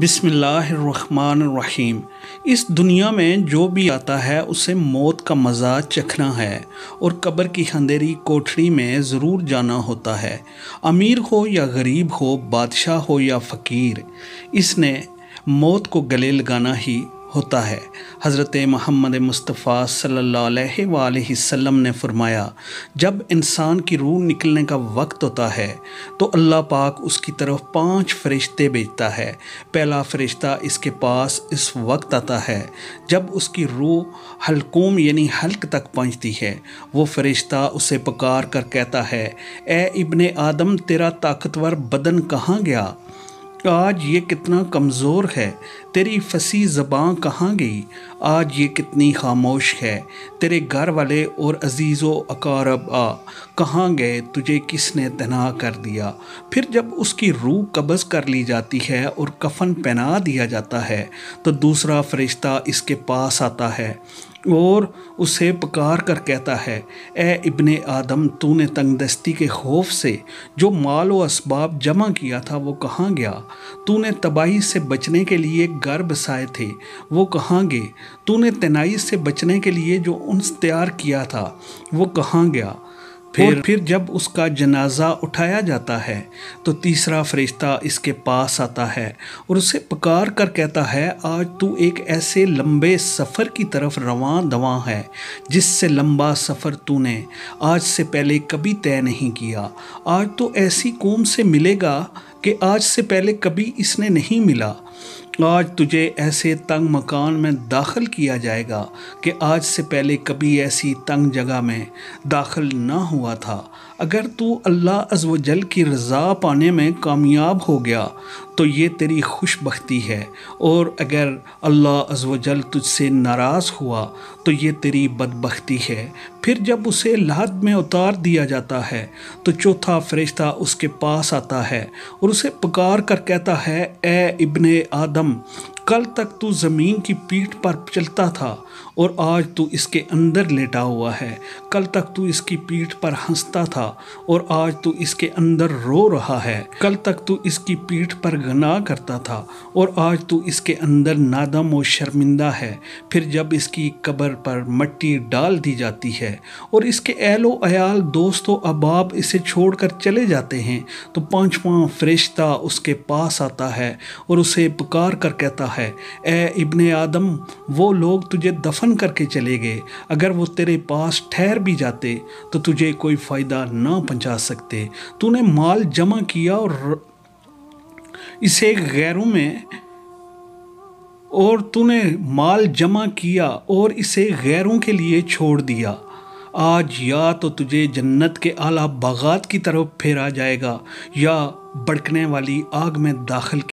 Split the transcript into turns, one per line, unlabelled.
بسم اللہ الرحمن الرحیم۔ اس دنیا میں جو بھی آتا ہے اسے موت کا مزہ چکھنا ہے اور قبر کی اندھیری کوٹھری میں ضرور جانا ہوتا ہے۔ امیر ہو یا غریب ہو، بادشاہ ہو یا فقیر، اس نے موت کو گلے لگانا ہی ہوتا ہے۔ حضرت محمد مصطفیٰ صلی اللہ علیہ وآلہ وسلم نے فرمایا، جب انسان کی روح نکلنے کا وقت ہوتا ہے تو اللہ پاک اس کی طرف 5 فرشتے بھیجتا ہے۔ پہلا فرشتہ اس کے پاس اس وقت آتا ہے جب اس کی روح حلقوم یعنی حلق تک پہنچتی ہے۔ وہ فرشتہ اسے پکار کر کہتا ہے، اے ابن آدم، تیرا طاقتور بدن کہاں گیا؟ آج یہ کتنا کمزور ہے۔ تیری فصیح زبان کہاں گئی؟ آج یہ کتنی خاموش ہے۔ تیرے گھر والے اور عزیز و اقارب کہاں گئے؟ تجھے کس نے تنہا کر دیا؟ پھر جب اس کی روح قبض کر لی جاتی ہے اور کفن پہنا دیا جاتا ہے تو دوسرا فرشتہ اس کے پاس آتا ہے اور اسے پکار کر کہتا ہے، اے ابن آدم، تو نے تنگ دستی کے خوف سے جو مال و اسباب جمع کیا تھا وہ کہاں گیا؟ تو نے تباہی سے بچنے کے لیے گھر بسائے تھے، وہ کہاں گئے؟ تو نے تنہائی سے بچنے کے لیے جو انس تیار کیا تھا وہ کہاں گیا؟ پھر جب اس کا جنازہ اٹھایا جاتا ہے تو تیسرا فرشتہ اس کے پاس آتا ہے اور اسے پکار کر کہتا ہے، آج تو ایک ایسے لمبے سفر کی طرف رواں دواں ہے جس سے لمبا سفر تو نے آج سے پہلے کبھی طے نہیں کیا۔ آج تو ایسی قوم سے ملے گا کہ آج سے پہلے کبھی اس نے نہیں ملا۔ آج تجھے ایسے تنگ مکان میں داخل کیا جائے گا کہ آج سے پہلے کبھی ایسی تنگ جگہ میں داخل نہ ہوا تھا۔ اگر تو اللہ عز و جل کی رضا پانے میں کامیاب ہو گیا تو یہ تیری خوش بختی ہے، اور اگر اللہ عز و جل تجھ سے ناراض ہوا تو یہ تیری بدبختی ہے۔ پھر جب اسے لحد میں اتار دیا جاتا ہے تو چوتھا فرشتہ اس کے پاس آتا ہے اور اسے پکار کر کہتا ہے، اے ابن آدم، کل تک تو زمین کی پیٹھ پر چلتا تھا اور آج تو اس کے اندر لیٹا ہوا ہے۔ کل تک تو اس کی پیٹھ پر ہنستا تھا اور آج تو اس کے اندر رو رہا ہے۔ کل تک تو اس کی پیٹھ پر گناہ کرتا تھا اور آج تو اس کے اندر نادم و شرمندہ ہے۔ پھر جب اس کی قبر پر مٹی ڈال دی جاتی ہے اور اس کے اہل و عیال، دوست و احباب اسے چھوڑ کر چلے جاتے ہیں تو 5واں فرشتہ اس کے پاس آتا ہے اور اسے پکار کر کہتا ہے، اے ابن آدم، وہ لوگ تجھے دفن کر کے چلے گئے، اگر وہ تیرے پاس ٹھہر بھی جاتے تو تجھے کوئی فائدہ نہ پہنچا سکتے۔ تو نے مال جمع کیا اور اسے غیروں کے لیے چھوڑ دیا۔ آج یا تو تجھے جنت کے اعلیٰ باغات کی طرف پھیرا جائے گا یا بھڑکنے والی آگ میں داخل